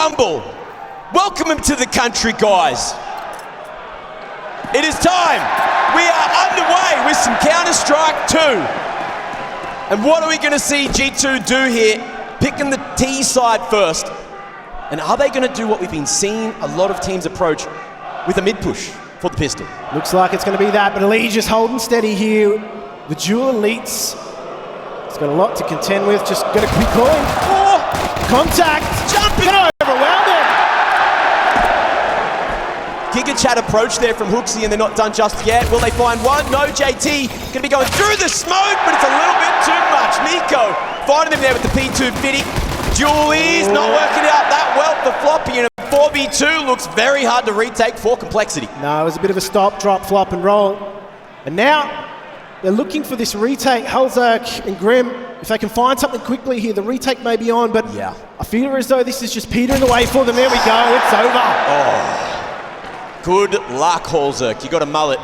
Rumble. Welcome him to the country, guys. It is time. We are underway with some Counter-Strike 2. And what are we going to see G2 do here? Picking the T side first. And are they going to do what we've been seeing a lot of teams approach with a mid-push for the pistol? Looks like it's going to be that, but Elite just holding steady here. The dual Elites. He's got a lot to contend with. Just going to be calling. Oh! Contact! Jumping! Gonna overwhelm it! Giga Chat approach there from Hooksy, and they're not done just yet. Will they find one? No, JT going to be going through the smoke, but it's a little bit too much. Nico finding him there with the P250. Julie's not working out that well for Floppy, and a 4v2 looks very hard to retake for Complexity. No, it was a bit of a stop, drop, flop, and roll. And now they're looking for this retake. Halzak and Grim, if they can find something quickly here, the retake may be on, but yeah. I feel as though this is just petering away for them. There we go, it's over. Oh. Good luck, Halzak. You got a mullet,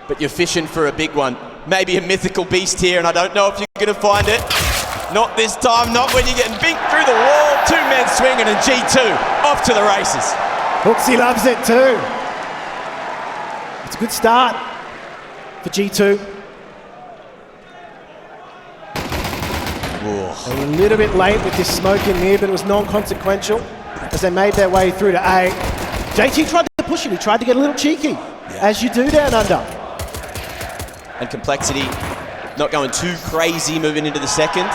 but you're fishing for a big one. Maybe a mythical beast here, and I don't know if you're going to find it. Not this time, not when you're getting binked through the wall. Two men swinging, and G2 off to the races. Hooksy loves it too. It's a good start for G2. A little bit late with this smoke in mid, but it was non-consequential as they made their way through to A. JT tried to push it, he tried to get a little cheeky, as you do down under. And Complexity not going too crazy moving into the second.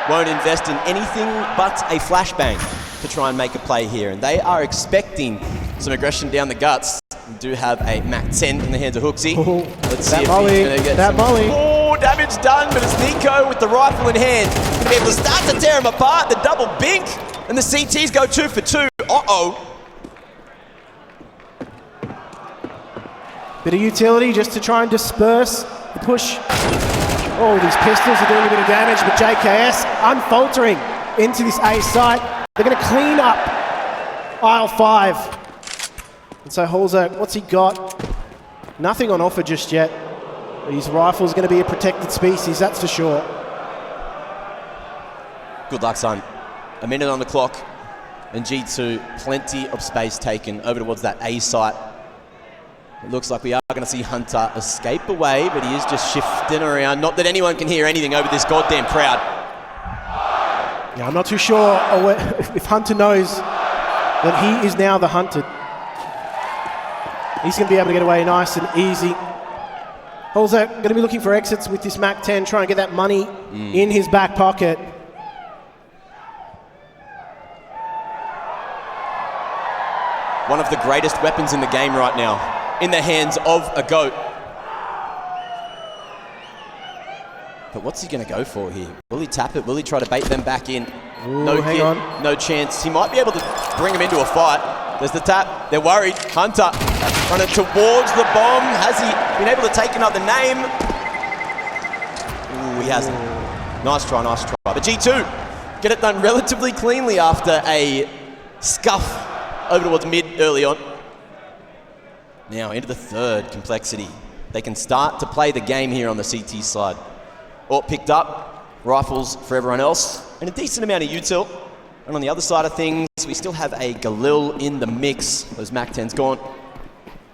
Won't invest in anything but a flashbang to try and make a play here. And they are expecting some aggression down the guts. We do have a Mac 10 in the hands of Hooksy. Oh, let's see if he's going to get some... Oh, damage done, but it's Nico with the rifle in hand. Going to be able to start to tear him apart. The double bink, and the CTs go 2 for 2. Uh-oh. Bit of utility just to try and disperse the push. Oh, these pistols are doing a bit of damage, but JKS unfaltering into this A site. They're going to clean up aisle 5. And so Halzak, what's he got? Nothing on offer just yet. His rifle's going to be a protected species, that's for sure. Good luck, son. A minute on the clock, and G2, plenty of space taken over towards that A site. It looks like we are going to see Hunter escape away, but he is just shifting around. Not that anyone can hear anything over this goddamn crowd. Yeah, I'm not too sure if Hunter knows that he is now the hunted. He's going to be able to get away nice and easy. Halzak going to be looking for exits with this Mac 10, trying to get that money in his back pocket. One of the greatest weapons in the game right now, in the hands of a GOAT. But what's he going to go for here? Will he tap it? Will he try to bait them back in? Ooh, no hang hit, on. no chance. He might be able to bring him into a fight. There's the tap. They're worried. Hunter running towards the bomb. Has he been able to take another name? Ooh, he hasn't. Nice try, nice try. But G2 get it done relatively cleanly after a scuff over towards mid early on. Now into the third, Complexity. They can start to play the game here on the CT side. All picked up, rifles for everyone else, and a decent amount of util. And on the other side of things, we still have a Galil in the mix. Those Mac 10's gone.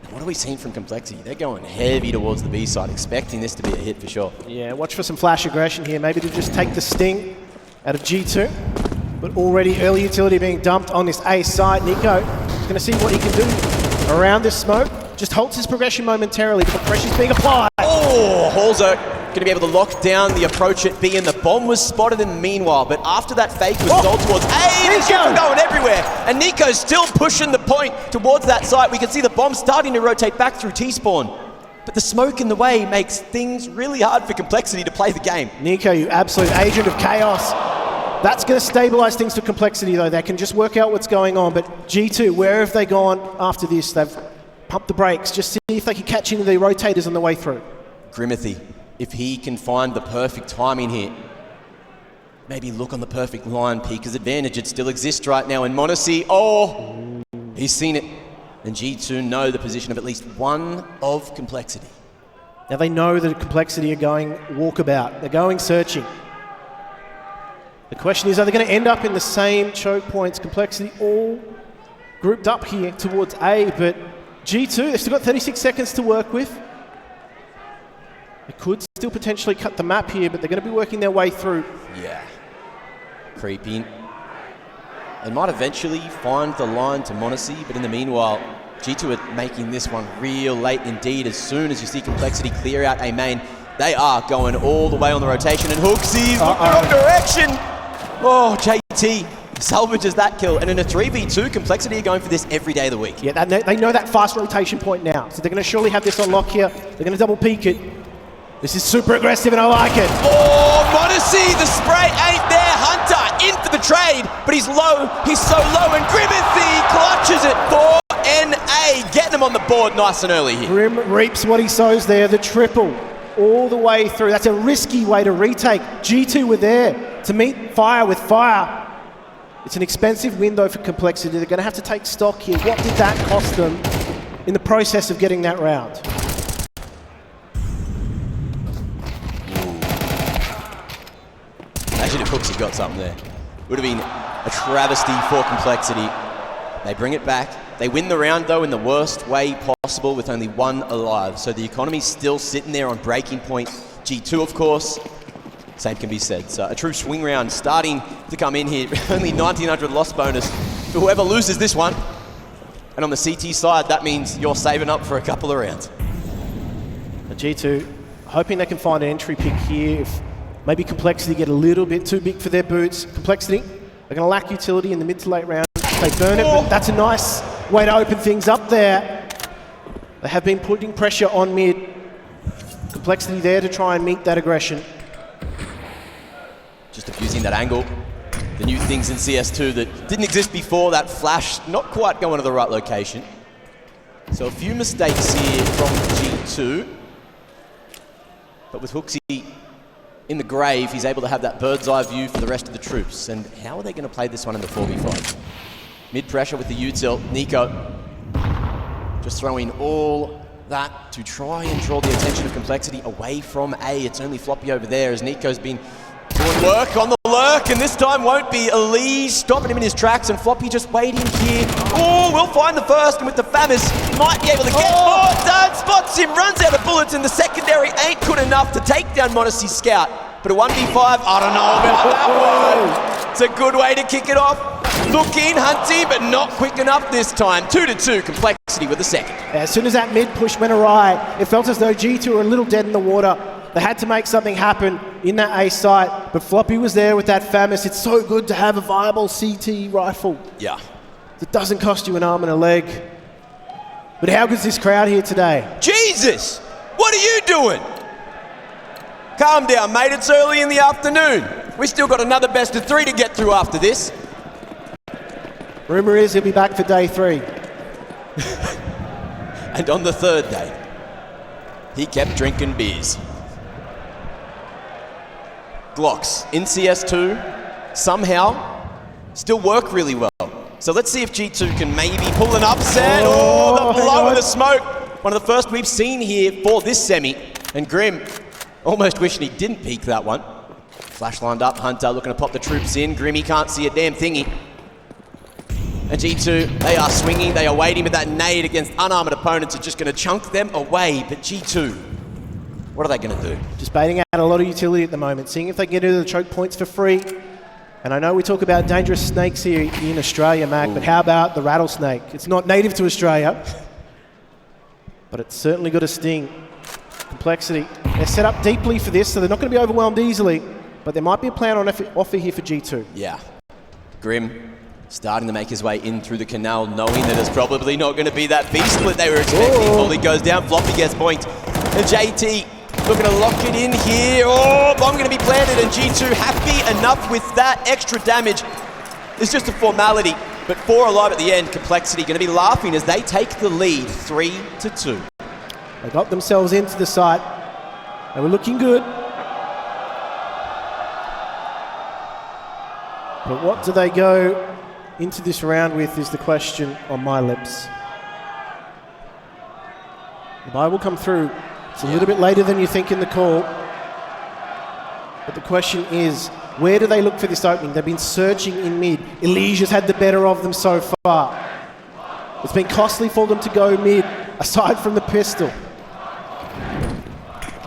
And what are we seeing from Complexity? They're going heavy towards the B side, expecting this to be a hit for sure. Yeah, watch for some flash aggression here, maybe to just take the sting out of G2. But already early utility being dumped on this A side. Nico is going to see what he can do around this smoke. Just halts his progression momentarily, but the pressure's being applied. Oh, Halzak going to be able to lock down the approach at B, and the bomb was spotted in the meanwhile. But after that fake was sold towards A, and it's going everywhere. And Nico's still pushing the point towards that site. We can see the bomb starting to rotate back through T-spawn. But the smoke in the way makes things really hard for Complexity to play the game. Nico, you absolute agent of chaos. That's going to stabilize things for Complexity, though. They can just work out what's going on. But G2, where have they gone after this? They've pumped the brakes. Just see if they can catch into the rotators on the way through. Grimithy, if he can find the perfect timing here, maybe look on the perfect line, Pika's advantage. It still exists right now in Monacy. Oh, he's seen it. And G2 know the position of at least one of Complexity. Now they know that Complexity are going walkabout. They're going searching. The question is, are they going to end up in the same choke points? Complexity all grouped up here towards A, but G2, they've still got 36 seconds to work with. They could still potentially cut the map here, but they're going to be working their way through. Yeah. Creeping. They might eventually find the line to Monacy, but in the meanwhile, G2 are making this one real late indeed. As soon as you see Complexity clear out A main, they are going all the way on the rotation, and Hooksy's look the wrong direction. Oh, JT salvages that kill, and in a 3v2, Complexity are going for this every day of the week. Yeah, they know that fast rotation point now, so they're going to surely have this on lock here. They're going to double peek it. This is super aggressive, and I like it. Oh, Monacy, the spray ain't there. Hunter in for the trade, but he's low. He's so low, and Grimithy clutches it for NA, getting him on the board nice and early here. Grim reaps what he sows there, the triple all the way through. That's a risky way to retake. G2 were there to meet fire with fire. It's an expensive window for Complexity. They're going to have to take stock here. What did that cost them in the process of getting that round? Imagine if Hooksy got something there. Would have been a travesty for Complexity. They bring it back. They win the round, though, in the worst way possible with only one alive. So the economy's still sitting there on breaking point. G2, of course. Same can be said. So a true swing round starting to come in here. Only 1,900 loss bonus for whoever loses this one. And on the CT side, that means you're saving up for a couple of rounds. G2 hoping they can find an entry pick here. If maybe Complexity get a little bit too big for their boots. Complexity are going to lack utility in the mid to late round. They burn it, but that's a nice way to open things up there. They have been putting pressure on mid. Complexity there to try and meet that aggression. Just abusing that angle. The new things in CS2 that didn't exist before, that flash not quite going to the right location. So a few mistakes here from G2. But with Hooksy in the grave, he's able to have that bird's eye view for the rest of the troops. And how are they going to play this one in the 4v5? Mid pressure with the U-tilt. Nico just throwing all that to try and draw the attention of Complexity away from A. It's only Floppy over there as Nico's been doing work on the lurk, and this time won't be Elise stopping him in his tracks, and Floppy just waiting here. Oh, we'll find the first, and with the Famis, might be able to get more done. Spots him, runs out of bullets, and the secondary ain't good enough to take down Monacy's scout. But a 1v5, I don't know about that one. It's a good way to kick it off. Looking hunty, but not quick enough this time. 2-2, Complexity with the second. As soon as that mid push went awry, it felt as though G2 were a little dead in the water. They had to make something happen in that A site, but Floppy was there with that Famis. It's so good to have a viable CT rifle. Yeah. It doesn't cost you an arm and a leg. But how good's this crowd here today? Jesus! What are you doing? Calm down, mate. It's early in the afternoon. We still got another best of 3 to get through after this. Rumour is he'll be back for day 3. And on the third day, he kept drinking beers. Glocks in CS2 somehow still work really well. So let's see if G2 can maybe pull an upset. Oh, the blow of the smoke. One of the first we've seen here for this semi. And Grim almost wishing he didn't peek that one. Flash lined up, Hunter looking to pop the troops in. Grim, he can't see a damn thingy. And G2, they are swinging, they are waiting with that nade against unarmored opponents. Are just going to chunk them away. But G2, what are they going to do? Just baiting out a lot of utility at the moment, seeing if they can get into the choke points for free. And I know we talk about dangerous snakes here in Australia, Mac, but how about the rattlesnake? It's not native to Australia, but it's certainly got a sting. Complexity. They're set up deeply for this, so they're not going to be overwhelmed easily, but there might be a plan on offer here for G2. Yeah. Grim starting to make his way in through the canal, knowing that it's probably not going to be that beast split they were expecting. Molly goes down, Floppy gets point. And JT looking to lock it in here. Oh, bomb going to be planted, and G2 happy enough with that extra damage. It's just a formality, but 4 alive at the end. Complexity going to be laughing as they take the lead, 3-2. They got themselves into the site. They were looking good. But what do they go into this round with is the question on my lips. The buy will come through. It's a little bit later than you think in the call. But the question is, Where do they look for this opening? They've been searching in mid. Elysia's had the better of them so far. It's been costly for them to go mid, aside from the pistol.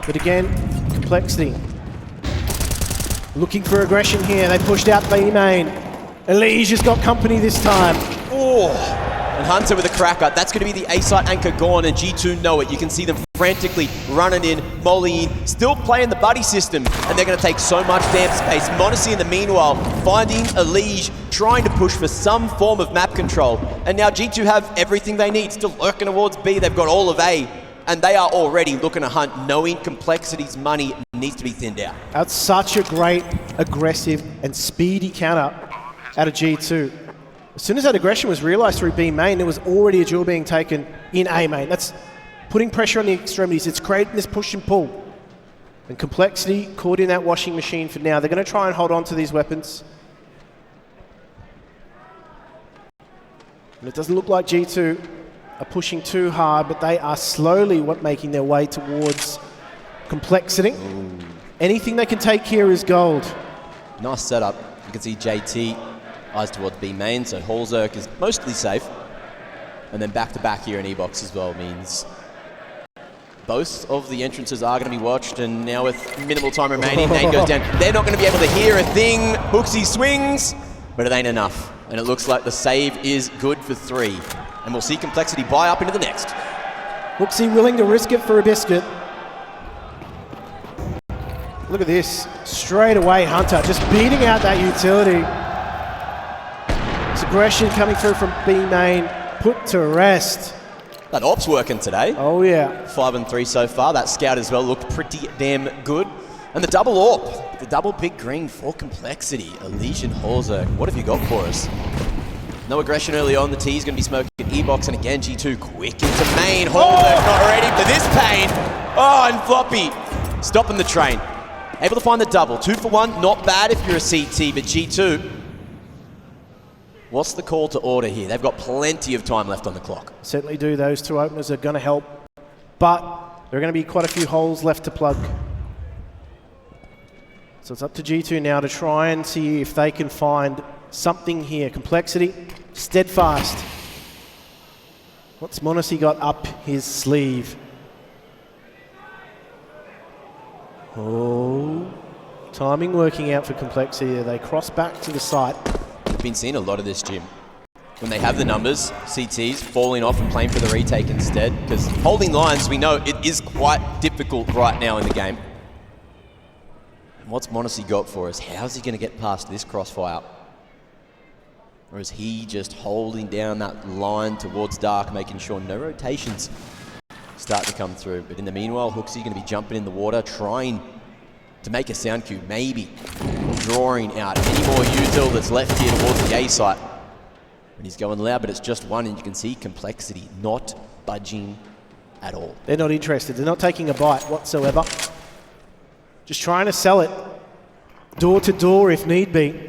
But again, complexity. Looking for aggression here. They pushed out B main. Elysia's got company this time. Oh, and Hunter with a cracker. That's going to be the A-site anchor gone, and G2 know it. You can see them frantically running in, mollying, still playing the buddy system, and they're going to take so much damn space. Monacy in the meanwhile, finding Elige, trying to push for some form of map control. And now G2 have everything they need, still lurking towards B. They've got all of A, and they are already looking to hunt, knowing Complexity's money needs to be thinned out. That's such a great, aggressive, and speedy counter out of G2. As soon as that aggression was realised through B main, there was already a duel being taken in A main. That's putting pressure on the extremities. It's creating this push and pull. And Complexity caught in that washing machine for now. They're going to try and hold on to these weapons. And it doesn't look like G2 are pushing too hard, but they are slowly making their way towards Complexity. Ooh. Anything they can take here is gold. Nice setup. You can see JT eyes towards B main, so Holzerk is mostly safe. And then back-to-back here in E-Box as well means both of the entrances are going to be watched, and now with minimal time remaining, Nate goes down. They're not going to be able to hear a thing. Hooksy swings, but it ain't enough. And it looks like the save is good for 3. And we'll see Complexity buy up into the next. Hooksy willing to risk it for a biscuit. Look at this. Straight away, Hunter just beating out that utility. This aggression coming through from B main, put to rest. That AWP's working today. Oh yeah. 5 and 3 so far. That scout as well looked pretty damn good. And the double AWP, the double big green for Complexity. Elysian Holzerk, what have you got for us? No aggression early on. The T's going to be smoking E-Box, and again G2 quick into main. Holzerk not ready for this pain. Oh, and Floppy stopping the train. Able to find the double. 2 for 1, not bad if you're a CT, but G2, what's the call to order here? They've got plenty of time left on the clock. Certainly do. Those 2 openers are going to help, but there are going to be quite a few holes left to plug. So it's up to G2 now to try and see if they can find something here. Complexity, steadfast. What's Monacy got up his sleeve? Oh, timing working out for Complexity. They cross back to the site. We've been seeing a lot of this, Jim. When they have the numbers, CTs falling off and playing for the retake instead, because holding lines, we know it is quite difficult right now in the game. And what's Monacy got for us? How's he going to get past this crossfire? Or is he just holding down that line towards dark, making sure no rotations start to come through? But in the meanwhile, Hooksy going to be jumping in the water, trying to make a sound cue, maybe drawing out any more util that's left here towards the A site. And he's going loud, but it's just one, and you can see Complexity not budging at all. They're not interested. They're not taking a bite whatsoever. Just trying to sell it door to door if need be.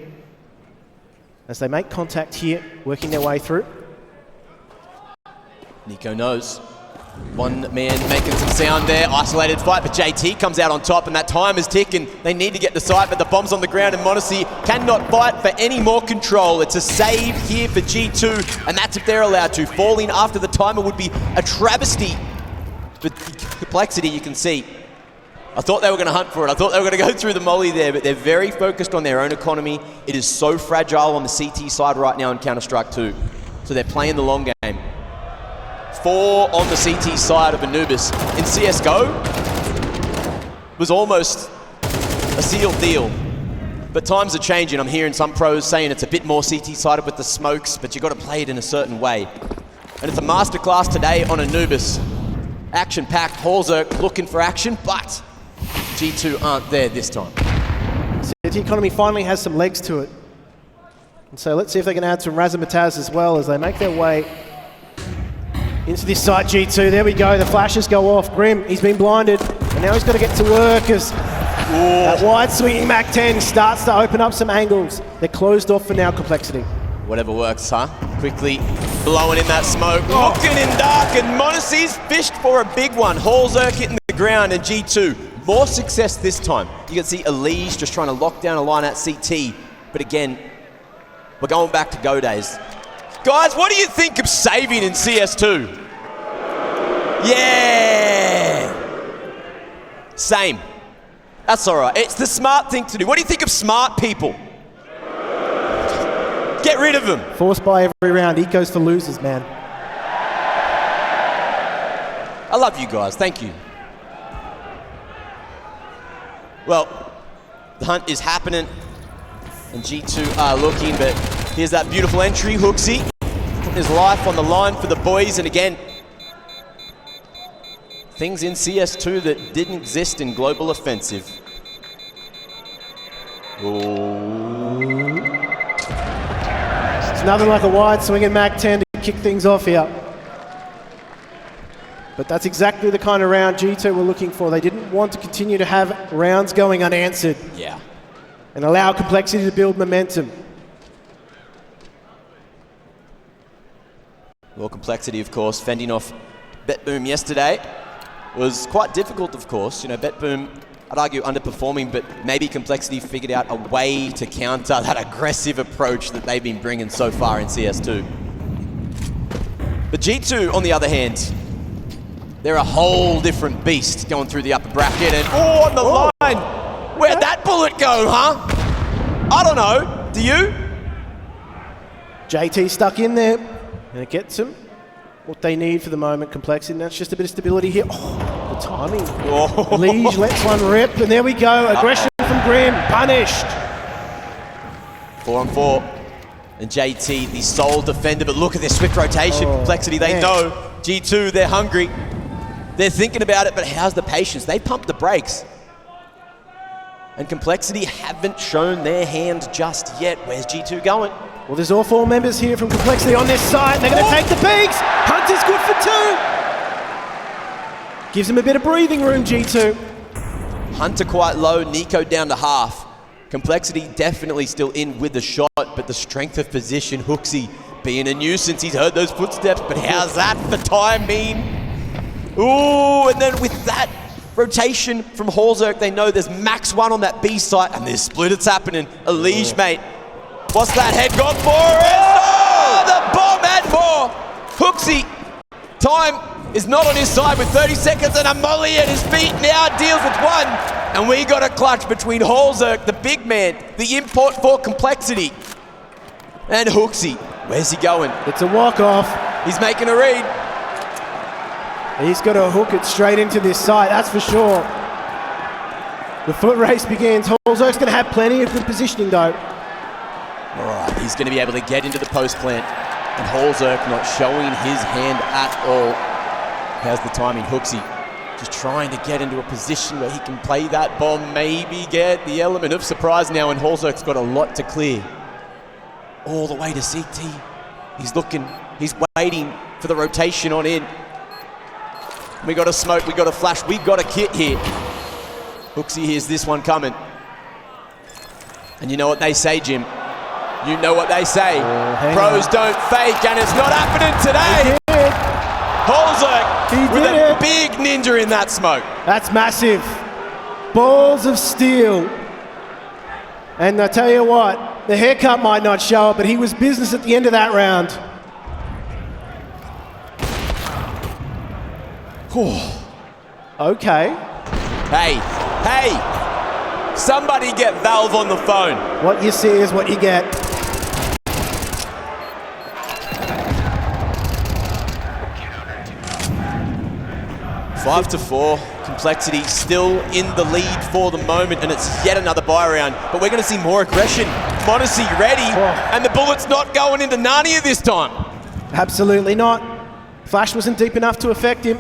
As they make contact here, working their way through. Nico knows. One man making some sound there, isolated fight, but JT comes out on top, and that time is ticking. They need to get the site, but the bomb's on the ground, and Monacy cannot fight for any more control. It's a save here for G2, and that's if they're allowed to. Falling after the timer would be a travesty. But Complexity, you can see. I thought they were going to hunt for it. I thought they were going to go through the molly there, but they're very focused on their own economy. It is so fragile on the CT side right now in Counter-Strike 2. So they're playing the long game. 4 on the CT side of Anubis. In CSGO, was almost a sealed deal. But times are changing. I'm hearing some pros saying it's a bit more CT-sided with the smokes, but you've got to play it in a certain way. And it's a masterclass today on Anubis. Action-packed, Holzerk looking for action, but G2 aren't there this time. The economy finally has some legs to it. And so let's see if they can add some razzmatazz as well as they make their way into this site. G2, there we go, the flashes go off. Grim, he's been blinded, and now he's got to get to work as that wide swinging MAC-10 starts to open up some angles. They're closed off for now, Complexity. Whatever works, huh? Quickly blowing in that smoke, looking in dark, and Monacy's fished for a big one. Holzerk hitting the ground, and G2 More success this time. You can see Elise just trying to lock down a line at CT. But again, we're going back to go days. Guys, what do you think of saving in CS2? Yeah! Same. That's all right. It's the smart thing to do. What do you think of smart people? Get rid of them. Forced by every round. Eco's for losers, man. I love you guys. Thank you. Well, the hunt is happening, and G2 are looking, but here's that beautiful entry. Hooksy putting his life on the line for the boys, and again, things in CS2 that didn't exist in Global Offensive. Ooh. It's nothing like a wide swing and Mag 10 to kick things off here. But that's exactly the kind of round G2 were looking for. They didn't want to continue to have rounds going unanswered. Yeah. And allow Complexity to build momentum. Well, Complexity, of course, fending off BetBoom yesterday was quite difficult, of course. You know, BetBoom, I'd argue, underperforming, but maybe Complexity figured out a way to counter that aggressive approach that they've been bringing so far in CS2. But G2, on the other hand, they're a whole different beast going through the upper bracket, and on the line! Where'd that bullet go, huh? I don't know. Do you? JT stuck in there, and it gets them what they need for the moment. Complexity, and that's just a bit of stability here. Oh, the timing. Oh. Liege lets one rip, and there we go. Aggression from Grim, punished. 4-on-4. And JT, the sole defender, but look at this swift rotation. Complexity, they know. G2, they're hungry. They're thinking about it, but how's the patience? They pumped the brakes. And Complexity haven't shown their hand just yet. Where's G2 going? Well, there's all four members here from Complexity on this side. They're going to take the peaks. Hunter's good for 2. Gives them a bit of breathing room, G2. Hunter quite low, Nico down to half. Complexity definitely still in with the shot, but the strength of position, Hooksy being a nuisance. He's heard those footsteps, but how's that for timing? Ooh, and then with that rotation from Holzerk, they know there's max 1 on that B site, and there's split, it's happening. Elige, mate. What's that head gone for? Oh, the bomb and more! Hooksy, time is not on his side with 30 seconds, and a molly at his feet now deals with 1. And we got a clutch between Holzerk, the big man, the import for Complexity, and Hooksy. Where's he going? It's a walk-off. He's making a read. He's got to hook it straight into this site, that's for sure. The foot race begins. Holzerk's going to have plenty of good positioning, though. All right, he's going to be able to get into the post plant. And Holzerk not showing his hand at all. How's the timing? Hooksy just trying to get into a position where he can play that bomb, maybe get the element of surprise now, and Holzerk's got a lot to clear. All the way to CT. He's looking, he's waiting for the rotation on in. We got a smoke, we got a flash, we got a kit here. Hooksy hears this one coming. And you know what they say, Jim? You know what they say. Pros don't fake, and it's not happening today. Holzerk with a big ninja in that smoke. That's massive. Balls of steel. And I tell you what, the haircut might not show it, but he was business at the end of that round. Okay. Hey, somebody get Valve on the phone. What you see is what you get. Five to 4, Complexity still in the lead for the moment, and it's yet another buy round. But we're going to see more aggression. Monacy ready, and the bullet's not going into Narnia this time. Absolutely not. Flash wasn't deep enough to affect him.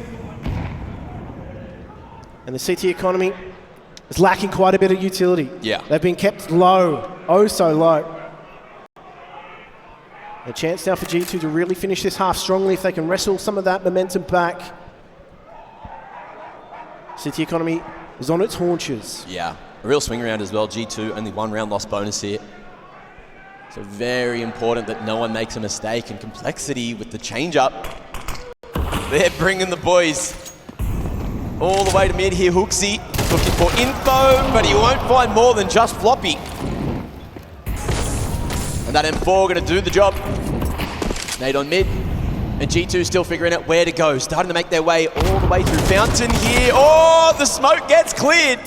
And the CT economy is lacking quite a bit of utility. Yeah. They've been kept low, oh so low. A chance now for G2 to really finish this half strongly if they can wrestle some of that momentum back. CT economy is on its haunches. Yeah, a real swing around as well. G2, only 1 round loss bonus here. So very important that no one makes a mistake. And Complexity with the change up. They're bringing the boys all the way to mid here. Hooksy looking for info, but he won't find more than just floppy. And that M4 gonna do the job. Nade on mid, and G2 still figuring out where to go. Starting to make their way all the way through Fountain here. Oh, the smoke gets cleared.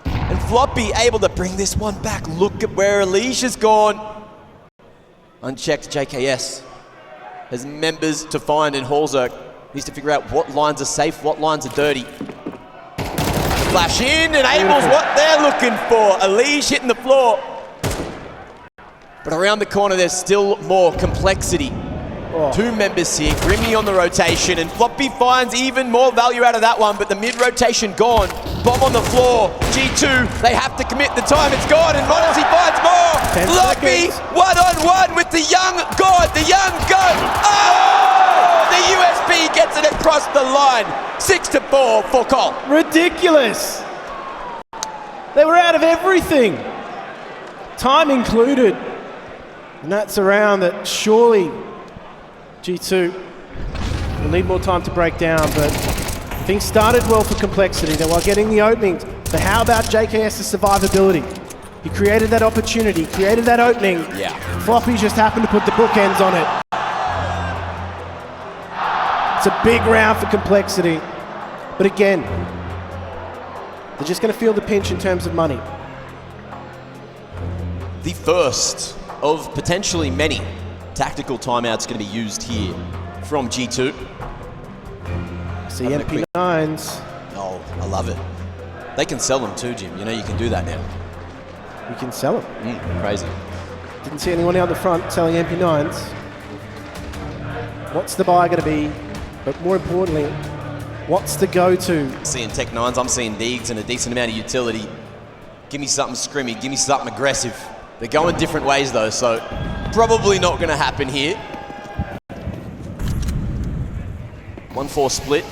And floppy able to bring this one back. Look at where Alicia's gone. Unchecked JKS has members to find in Hallzerk. Needs to figure out what lines are safe, what lines are dirty. Flash in, enables what they're looking for. Alicia hitting the floor. But around the corner, there's still more complexity. Oh. Two members here, Grimmy on the rotation, and floppy finds even more value out of that one, but the mid-rotation gone. Bomb on the floor, G2, they have to commit the time, it's gone, and Modesty finds more! Floppy, one-on-one with the young god, the young goat! Oh! The USP gets it across the line, 6-4 for Cole. Ridiculous! They were out of everything, time included. And that's a round that surely G2 will need more time to break down, but things started well for Complexity. They were getting the openings, but how about JKS's survivability? He created that opportunity, created that opening. Yeah. Floppy just happened to put the bookends on it. It's a big round for Complexity, but again, they're just going to feel the pinch in terms of money. The first of potentially many tactical timeouts going to be used here from G2. See MP9s. Oh, I love it. They can sell them too, Jim. You know you can do that now. You can sell them. Crazy. Didn't see anyone out the front selling MP9s. What's the buy going to be? But more importantly, what's the go-to? Seeing Tech 9s, I'm seeing Deegs and a decent amount of utility. Give me something scrimmy, give me something aggressive. They're going different ways though, so probably not going to happen here. 1-4 split,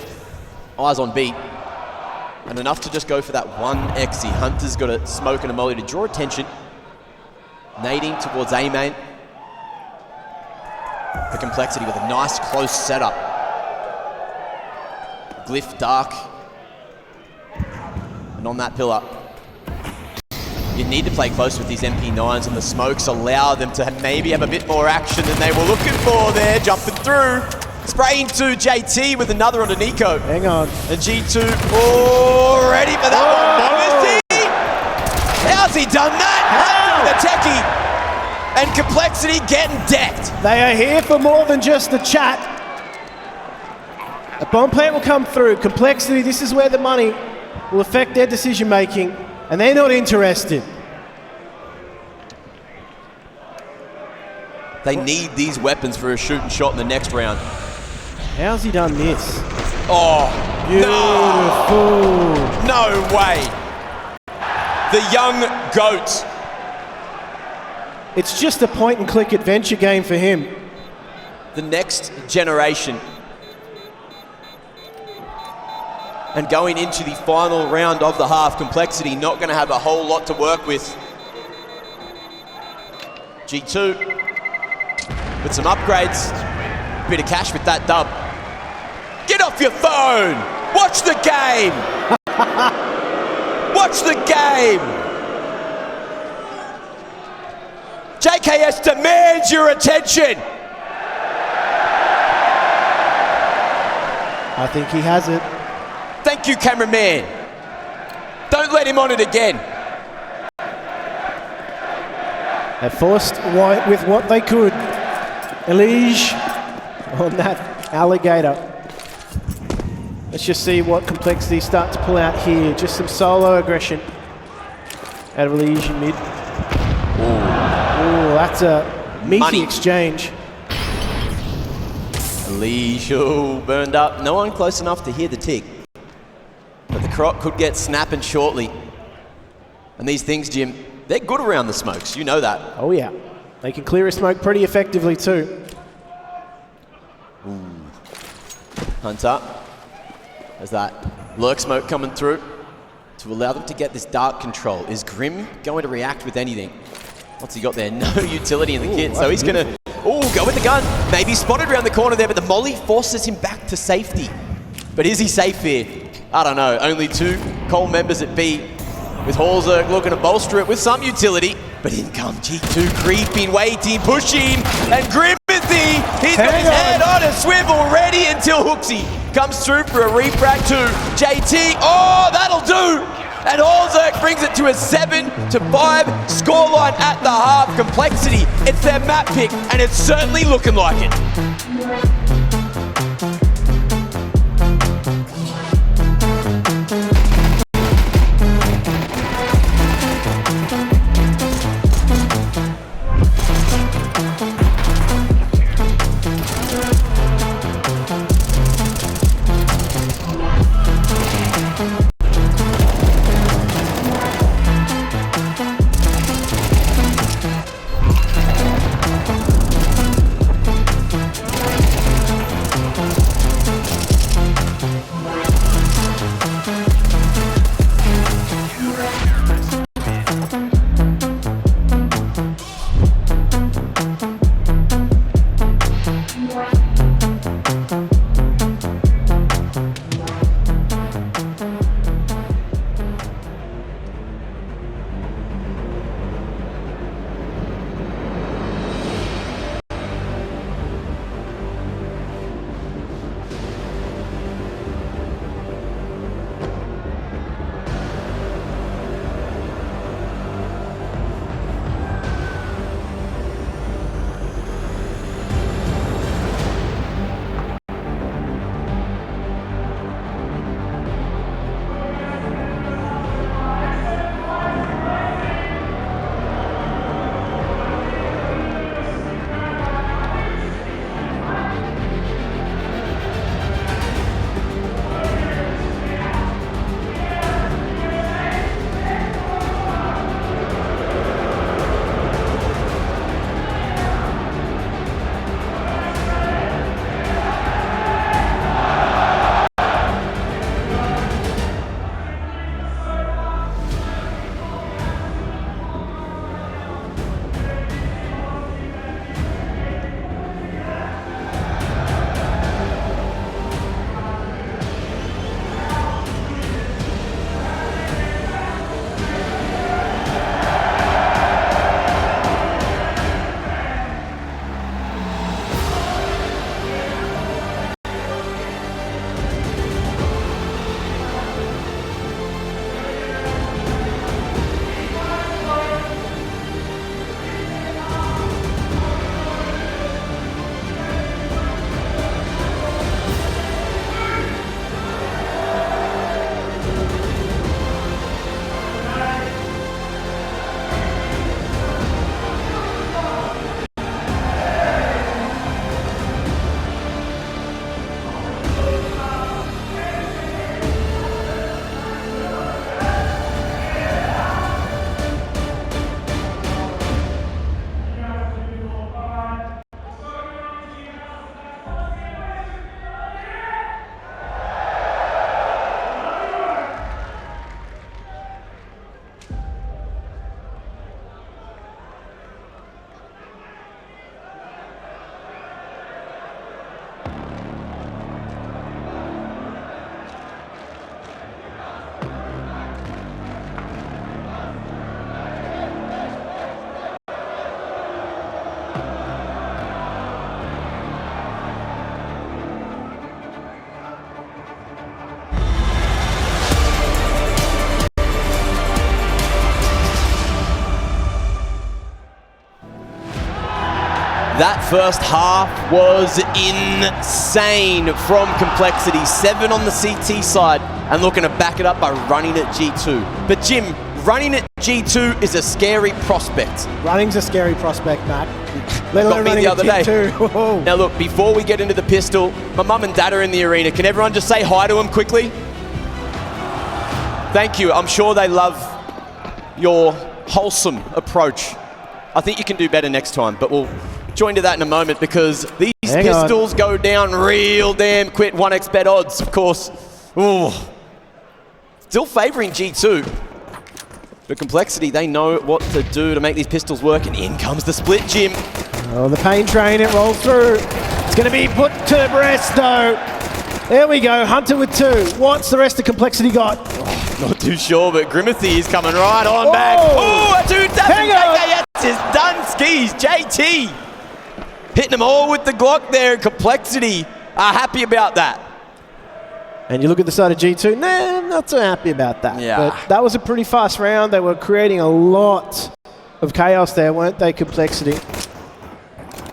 eyes on beat, and enough to just go for that 1xe. Hunter's got a smoke and a molly to draw attention. Nading towards A main. For Complexity with a nice close setup. Glyph dark. And on that pillar, you need to play close with these MP9s, and the smokes allow them to maybe have a bit more action than they were looking for there. Jumping through. Spraying to JT with another onto Nico. Hang on. And G2 ready for that one. Modesty! How's he done that? The techie. And Complexity getting decked. They are here for more than just the chat. A bomb plant will come through. Complexity, this is where the money will affect their decision making, and they're not interested. They need these weapons for a shooting shot in the next round. How's he done this? Oh, beautiful. No way. The young goat. It's just a point and click adventure game for him. The next generation. And going into the final round of the half, Complexity not going to have a whole lot to work with. G2 with some upgrades. Bit of cash with that dub. Get off your phone! Watch the game! Watch the game! JKS demands your attention! I think he has it. Thank you, cameraman. Don't let him on it again. They forced White with what they could. Elige on that alligator. Let's just see what Complexity start to pull out here. Just some solo aggression out of Elige in mid. Ooh, that's a meaty exchange. Elige burned up. No one close enough to hear the tick. But the croc could get snapping shortly. And these things, Jim, they're good around the smokes. You know that. Oh, yeah. They can clear a smoke pretty effectively, too. Ooh. Hunter. There's that lurk smoke coming through to allow them to get this dark control. Is Grim going to react with anything? What's he got there? No utility in the kit. So he's going to go with the gun. Maybe spotted around the corner there, but the molly forces him back to safety. But is he safe here? I don't know. Only two Cole members at B, with Halzerg looking to bolster it with some utility. But in comes G2 creeping, waiting, pushing, and Grimothy, he's got his head on a swivel, ready until Hooksy comes through for a refract to JT. Oh, that'll do! And Halzerg brings it to a 7-5 scoreline at the half. Complexity, it's their map pick, and it's certainly looking like it. That first half was insane from Complexity. 7 on the CT side and looking to back it up by running at G2. But Jim, running at G2 is a scary prospect. Running's a scary prospect, Matt. Let alone running the other at day. G2. Now look, before we get into the pistol, my mum and dad are in the arena. Can everyone just say hi to them quickly? Thank you. I'm sure they love your wholesome approach. I think you can do better next time, but we'll join to that in a moment because these pistols go down real damn quick. 1x bet odds, of course. Ooh. Still favouring G2. But Complexity, they know what to do to make these pistols work, and in comes the split, Jim. Oh, the pain train, it rolls through. It's going to be put to Bresto. There we go, Hunter with 2. What's the rest of Complexity got? Not too sure, but Grimathy is coming right on back. Oh, a two-tap. JKS is done skis. JT hitting them all with the Glock there. Complexity are happy about that. And you look at the side of G2, nah, not so happy about that. Yeah. But that was a pretty fast round. They were creating a lot of chaos there, weren't they, Complexity?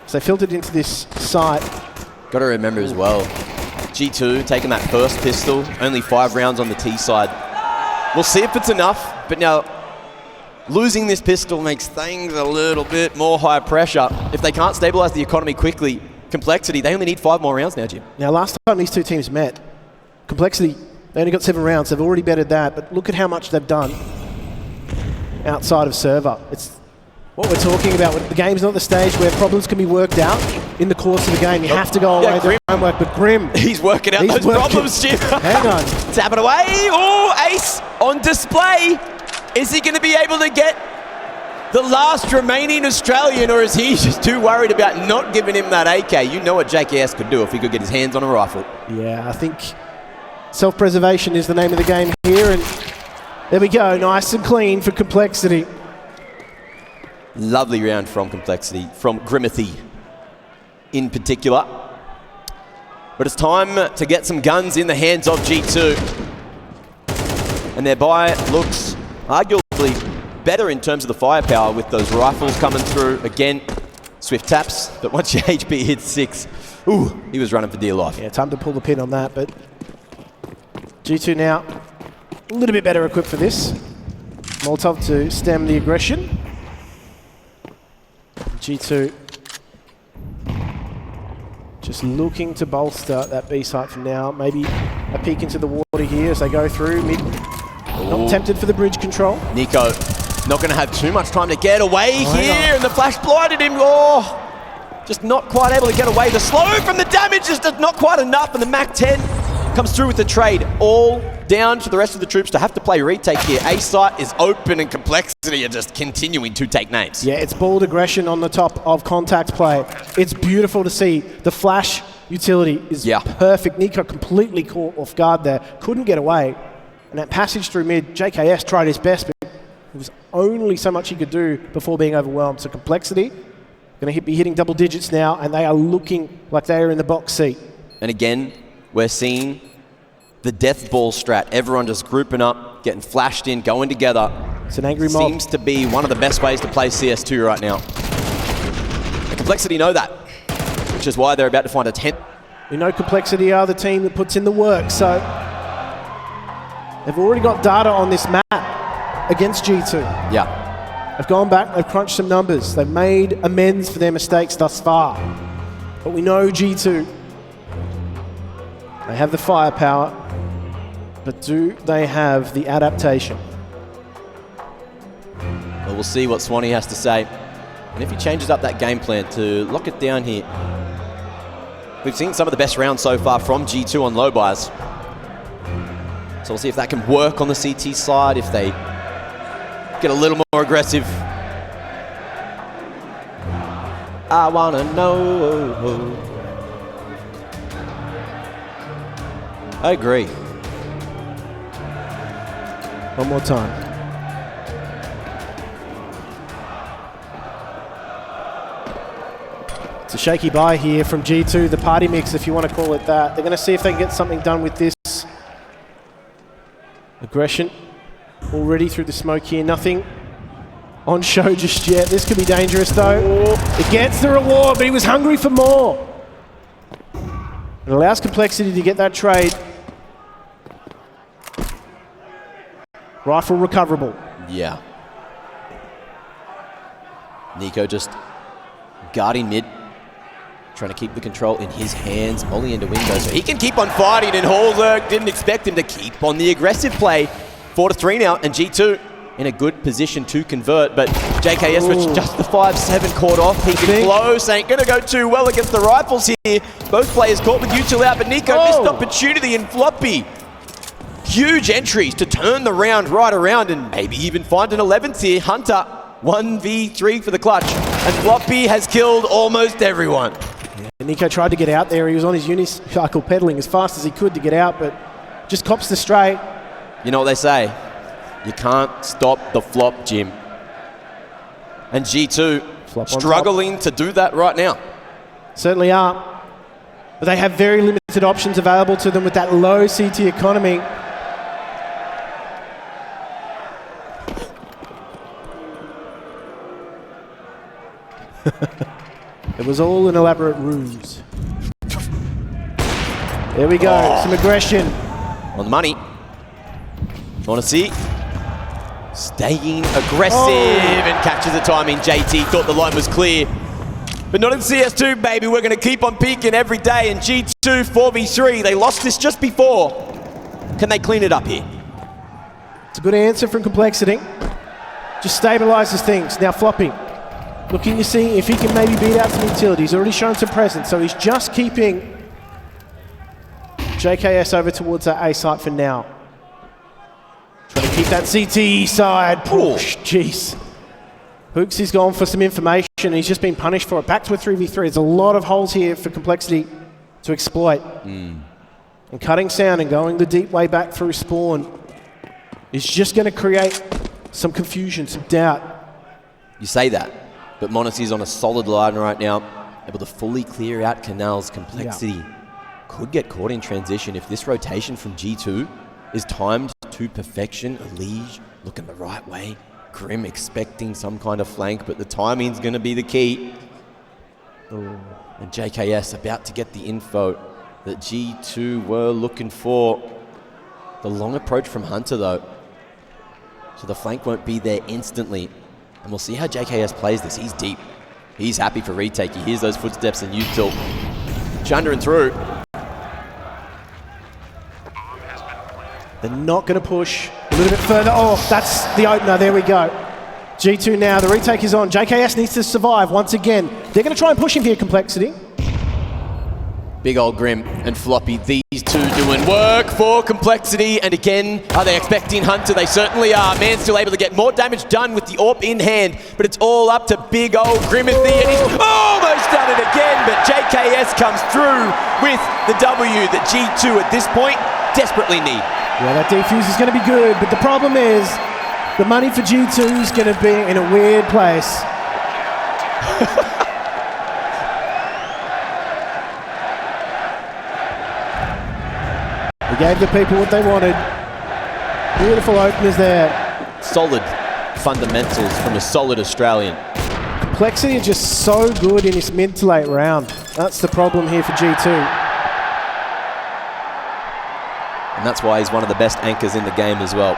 So they filtered into this site. Got to remember as well, G2 taking that first pistol, only 5 rounds on the T side. We'll see if it's enough, but now losing this pistol makes things a little bit more high pressure. If they can't stabilize the economy quickly, Complexity, they only need 5 more rounds now, Jim. Now, last time these two teams met, Complexity, they only got 7 rounds. They've already bettered that, but look at how much they've done outside of server. It's what we're talking about. The game's not the stage where problems can be worked out in the course of the game. You have to go away the homework, but Grim... He's working out those problems, Jim. Hang on. Tap it away. Oh, ace on display. Is he going to be able to get the last remaining Australian, or is he just too worried about not giving him that AK? You know what JKS could do if he could get his hands on a rifle. Yeah, I think self-preservation is the name of the game here, and there we go. Nice and clean for Complexity. Lovely round from Complexity, from Grimathy in particular. But it's time to get some guns in the hands of G2. And their buy looks arguably better in terms of the firepower with those rifles coming through. Again, swift taps, but once your HP hits 6, ooh, he was running for dear life. Yeah, time to pull the pin on that, but G2 now a little bit better equipped for this. Molotov to stem the aggression. G2 just looking to bolster that B site for now. Maybe a peek into the water here as they go through. Mid, not tempted for the bridge control. Nico not going to have too much time to get away here, and the flash blinded him. Oh, just not quite able to get away. The slow from the damage is just not quite enough, and the MAC-10 comes through with the trade. All down to the rest of the troops to have to play retake here. A site is open, and Complexity are just continuing to take names. Yeah, it's balled aggression on the top of contact play. It's beautiful to see. The flash utility is perfect. Nico completely caught off guard there. Couldn't get away. And that passage through mid, JKS tried his best, but it was only so much he could do before being overwhelmed. So Complexity going to be hitting double digits now, and they are looking like they are in the box seat. And again, we're seeing the death ball strat. Everyone just grouping up, getting flashed in, going together. It's an angry mob. Seems to be one of the best ways to play CS2 right now. And Complexity know that, which is why they're about to find a 10th. We know Complexity are the team that puts in the work, so they've already got data on this map against G2. Yeah. They've gone back, they've crunched some numbers. They've made amends for their mistakes thus far. But we know G2, they have the firepower, but do they have the adaptation? Well, we'll see what Swanee has to say. And if he changes up that game plan to lock it down here. We've seen some of the best rounds so far from G2 on low buys. So we'll see if that can work on the CT side, if they get a little more aggressive. I wanna know. I agree. One more time. It's a shaky buy here from G2, the party mix, if you want to call it that. They're going to see if they can get something done with this. Aggression already through the smoke here. Nothing on show just yet. This could be dangerous though. It gets the reward, but he was hungry for more. It allows Complexity to get that trade. Rifle recoverable. Yeah. Nico just guarding mid, trying to keep the control in his hands. Molly into window, so he can keep on fighting, and Halzer didn't expect him to keep on the aggressive play. 4-3 now, and G2 in a good position to convert, but JKS with just the 5-7 caught off. Peeking close, ain't gonna go too well against the rifles here. Both players caught with util out, but Nico missed opportunity, and Floppy. Huge entries to turn the round right around and maybe even find an 11th here. Hunter, 1v3 for the clutch, and Floppy has killed almost everyone. Yeah, Nico tried to get out there. He was on his unicycle pedaling as fast as he could to get out, but just cops the straight. You know what they say? You can't stop the flop, Jim. And G2 struggling to do that right now. Certainly are. But they have very limited options available to them with that low CT economy. It was all an elaborate ruse. There we go, some aggression. On the money. Want to see? Staying aggressive and catches the timing. JT thought the line was clear. But not in CS2, baby. We're going to keep on peaking every day. And G2 4v3, they lost this just before. Can they clean it up here? It's a good answer from Complexity. Just stabilizes things. Now Floppy, looking to see if he can maybe beat out some utility. He's already shown some presence, so he's just keeping JKS over towards that A site for now. Trying to keep that CT side push. Jeez. Hooks is gone for some information. He's just been punished for it. Back to a 3v3. There's a lot of holes here for Complexity to exploit. And cutting sound and going the deep way back through spawn is just going to create some confusion, some doubt. You say that, but Monacy's on a solid line right now, able to fully clear out Canal's. Complexity could get caught in transition if this rotation from G2 is timed to perfection. Elige looking the right way. Grim expecting some kind of flank, but the timing's going to be the key. And JKS about to get the info that G2 were looking for. The long approach from Hunter, though. So the flank won't be there instantly. And we'll see how JKS plays this. He's deep. He's happy for retake. He hears those footsteps and util. Chunder and through. They're not going to push a little bit further. Oh, that's the opener. There we go. G2 now. The retake is on. JKS needs to survive once again. They're going to try and push him here, Complexity. Big old Grim and Floppy, these two doing work for Complexity. And again, are they expecting Hunter? They certainly are. Man still able to get more damage done with the AWP in hand, but it's all up to big old Grimothy, and he's almost done it again, but JKS comes through with the W that G2 at this point desperately need. Yeah, that defuse is going to be good, but the problem is the money for G2 is going to be in a weird place. He gave the people what they wanted. Beautiful openers there. Solid fundamentals from a solid Australian. Complexity are just so good in this mid to late round. That's the problem here for G2. And that's why he's one of the best anchors in the game as well.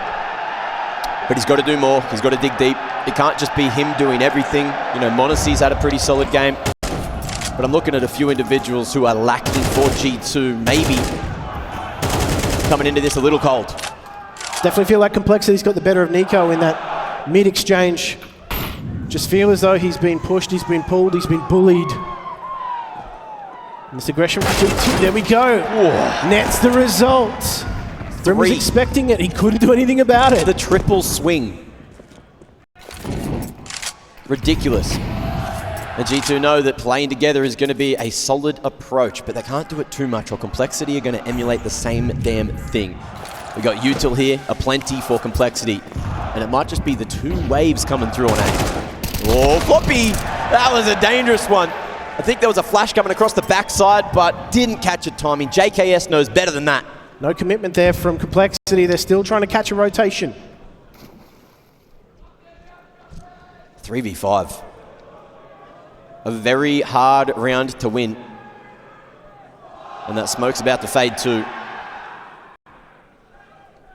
But he's got to do more. He's got to dig deep. It can't just be him doing everything. You know, Monacy's had a pretty solid game. But I'm looking at a few individuals who are lacking for G2. Maybe coming into this a little cold. Definitely feel like Complexity's got the better of Nico in that mid-exchange. Just feel as though he's been pushed, he's been pulled, he's been bullied. And this aggression from G2, there we go. Whoa. Nets the result. Grim was expecting it, he couldn't do anything about it. The triple swing. Ridiculous. The G2 know that playing together is going to be a solid approach, but they can't do it too much or Complexity are going to emulate the same damn thing. We got util here, aplenty for Complexity, and it might just be the two waves coming through on A. Oh, Floppy! That was a dangerous one. I think there was a flash coming across the backside, but didn't catch it timing. JKS knows better than that. No commitment there from Complexity. They're still trying to catch a rotation. 3v5. A very hard round to win. And that smoke's about to fade too.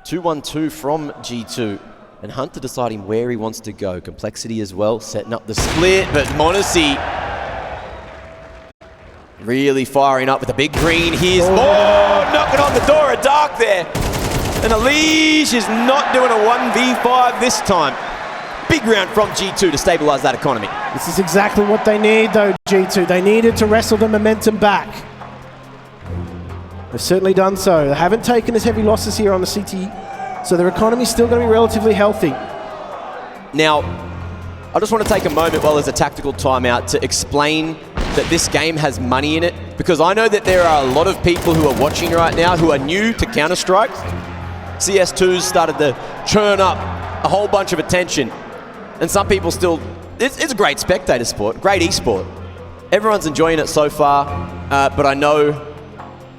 2-1-2 from G2. And Hunter deciding where he wants to go. Complexity as well, setting up the split. But Monacy really firing up with a big green. Here's more, knocking on the door of dark there. And Elige is not doing a 1v5 this time. Big round from G2 to stabilize that economy. This is exactly what they need though, G2. They needed to wrestle the momentum back. They've certainly done so. They haven't taken as heavy losses here on the CT, so their economy's still going to be relatively healthy. Now, I just want to take a moment while there's a tactical timeout to explain that this game has money in it, because I know that there are a lot of people who are watching right now who are new to Counter-Strike, CS2's started to churn up a whole bunch of attention. And some people still, it's a great spectator sport, great esport. Everyone's enjoying it so far, but I know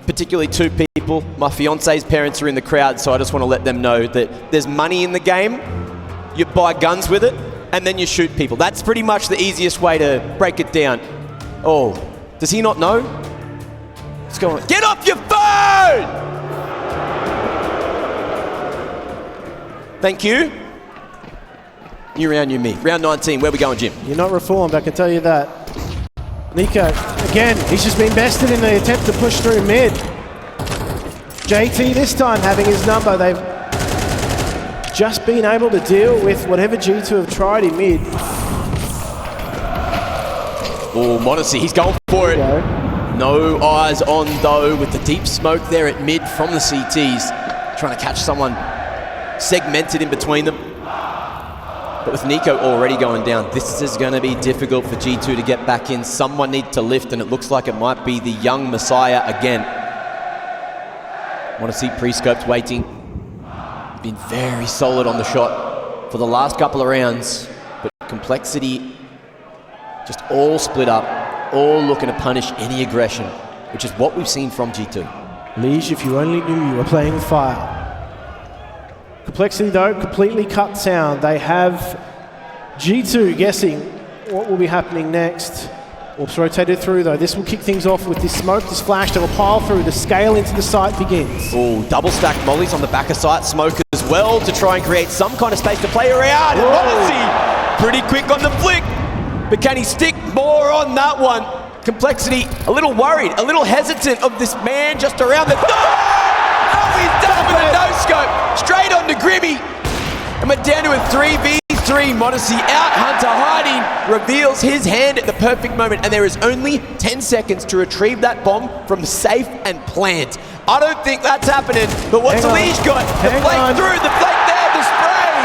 particularly two people, my fiance's parents are in the crowd, so I just want to let them know that there's money in the game, you buy guns with it, and then you shoot people. That's pretty much the easiest way to break it down. Oh, does he not know? What's going on? Get off your phone! Thank you. New round, new me. Round 19, where we going, Jim? You're not reformed, I can tell you that. Nico, again, he's just been bested in the attempt to push through mid. JT this time having his number. They've just been able to deal with whatever G2 have tried in mid. Oh, Modesty, he's going for it. No eyes on, though, with the deep smoke there at mid from the CTs. Trying to catch someone segmented in between them. But with Nico already going down, this is going to be difficult for G2 to get back in. Someone needs to lift, and it looks like it might be the young Messiah again. Want to see pre-scoped waiting. Been very solid on the shot for the last couple of rounds, but Complexity just all split up, all looking to punish any aggression, which is what we've seen from G2. Liege, if you only knew you were playing with fire. Complexity, though, completely cut sound. They have G2 guessing what will be happening next. Orps rotated through, though. This will kick things off with this smoke, this flash. They will pile through. The scale into the site begins. Oh, double stack mollies on the back of site. Smoke as well to try and create some kind of space to play around. And Modesty, pretty quick on the flick. But can he stick more on that one? Complexity, a little worried, a little hesitant of this man just around the... He's done it with a no-scope, straight on to Grimmy. And we're down to a 3v3. Modesty out, Hunter hiding, reveals his hand at the perfect moment, and there is only 10 seconds to retrieve that bomb from safe and plant. I don't think that's happening, but what's Liege got? The flake through, the flake there, the spray.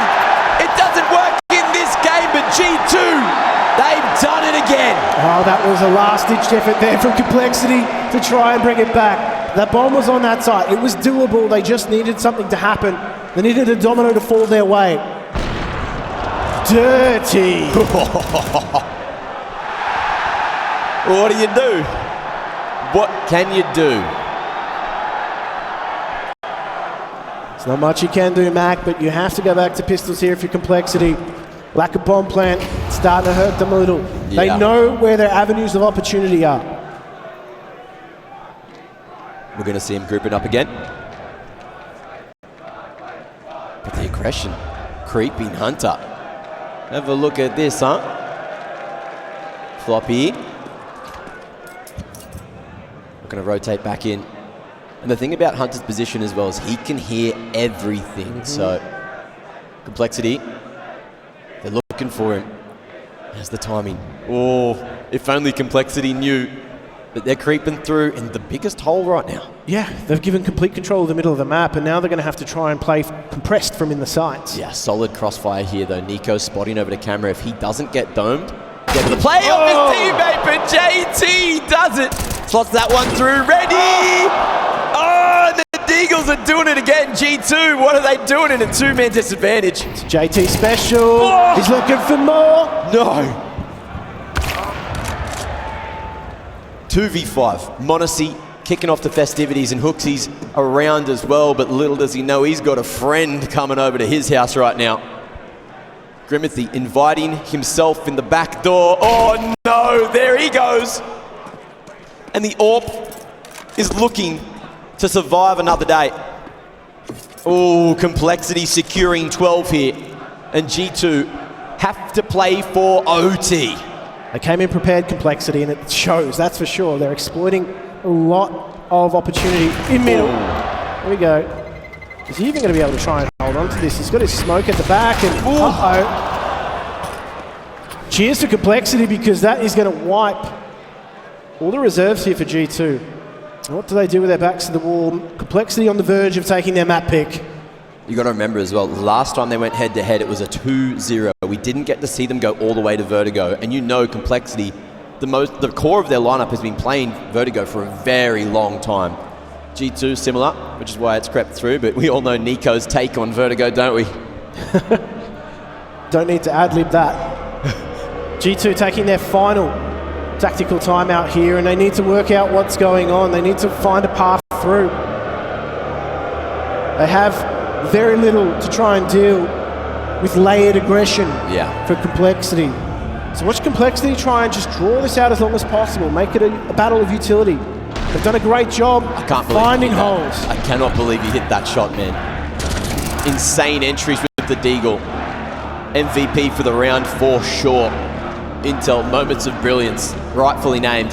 It doesn't work in this game, but G2, they've done it again. Oh, that was a last-ditch effort there from Complexity to try and bring it back. That bomb was on that side. It was doable. They just needed something to happen. They needed a domino to fall their way. Dirty. What do you do? What can you do? There's not much you can do, Mac, but you have to go back to pistols here if you're Complexity. Lack of bomb plant, starting to hurt them a little. Yeah. They know where their avenues of opportunity are. We're going to see him grouping up again. But the aggression, creeping Hunter. Have a look at this, huh? Floppy. We're going to rotate back in. And the thing about Hunter's position as well is he can hear everything. So, Complexity, they're looking for him. How's the timing? Oh, if only Complexity knew. But they're creeping through in the biggest hole right now. Yeah, they've given complete control of the middle of the map, and now they're going to have to try and play compressed from in the sights. Yeah, solid crossfire here, though. Nico spotting over the camera. If he doesn't get domed, get to the play of his teammate, but JT does it. Slots that one through. Ready! Oh, the Deagles are doing it again. G2, what are they doing in a two-man disadvantage? It's JT special. Oh. He's looking for more. No. 2v5, Modesty kicking off the festivities, and Hooksy's around as well, but little does he know he's got a friend coming over to his house right now. Grimothy inviting himself in the back door. Oh no, there he goes. And the AWP is looking to survive another day. Oh, Complexity securing 12 here, and G2 have to play for OT. They came in prepared, Complexity, and it shows, that's for sure. They're exploiting a lot of opportunity in middle. There we go. Is he even going to be able to try and hold on to this? He's got his smoke at the back, and uh-oh. Cheers to Complexity, because that is going to wipe all the reserves here for G2. What do they do with their backs to the wall? Complexity on the verge of taking their map pick. You got to remember as well, last time they went head-to-head, it was a 2-0. We didn't get to see them go all the way to Vertigo. And you know Complexity, the core of their lineup has been playing Vertigo for a very long time. G2 similar, which is why it's crept through, but we all know Nico's take on Vertigo, don't we? Don't need to ad-lib that. G2 taking their final tactical timeout here, and they need to work out what's going on. They need to find a path through. They have very little to try and deal with layered aggression for Complexity. So watch Complexity try and just draw this out as long as possible, make it a battle of utility. They've done a great job finding holes. I cannot believe he hit that shot, man. Insane entries with the Deagle. MVP for the round for sure. Intel, moments of brilliance, rightfully named.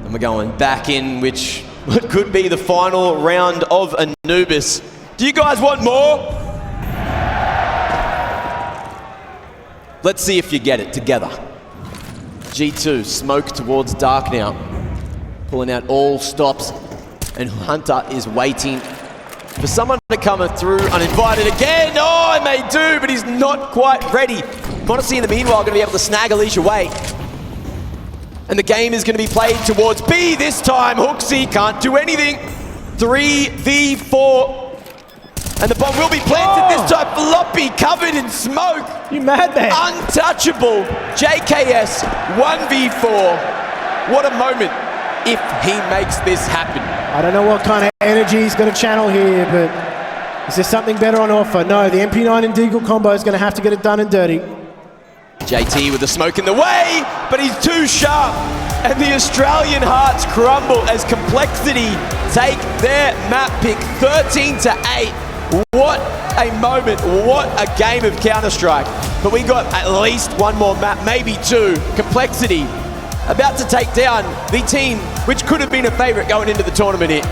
And we're going back in, which could be the final round of Anubis. Do you guys want more? Let's see if you get it together. G2, smoke towards dark now. Pulling out all stops. And Hunter is waiting for someone to come through uninvited again. Oh, it may do, but he's not quite ready. Monacy in the meanwhile going to be able to snag Alicia away. And the game is going to be played towards B this time. Hooksy can't do anything. 3v4. And the bomb will be planted this time. Floppy covered in smoke. You mad, man? Untouchable. JKS 1v4. What a moment if he makes this happen. I don't know what kind of energy he's going to channel here, but is there something better on offer? No, the MP9 and Deagle combo is going to have to get it done and dirty. JT with the smoke in the way, but he's too sharp. And the Australian hearts crumble as Complexity take their map pick 13-8. What a moment, what a game of Counter-Strike. But we got at least one more map, maybe two. Complexity about to take down the team which could have been a favorite going into the tournament here.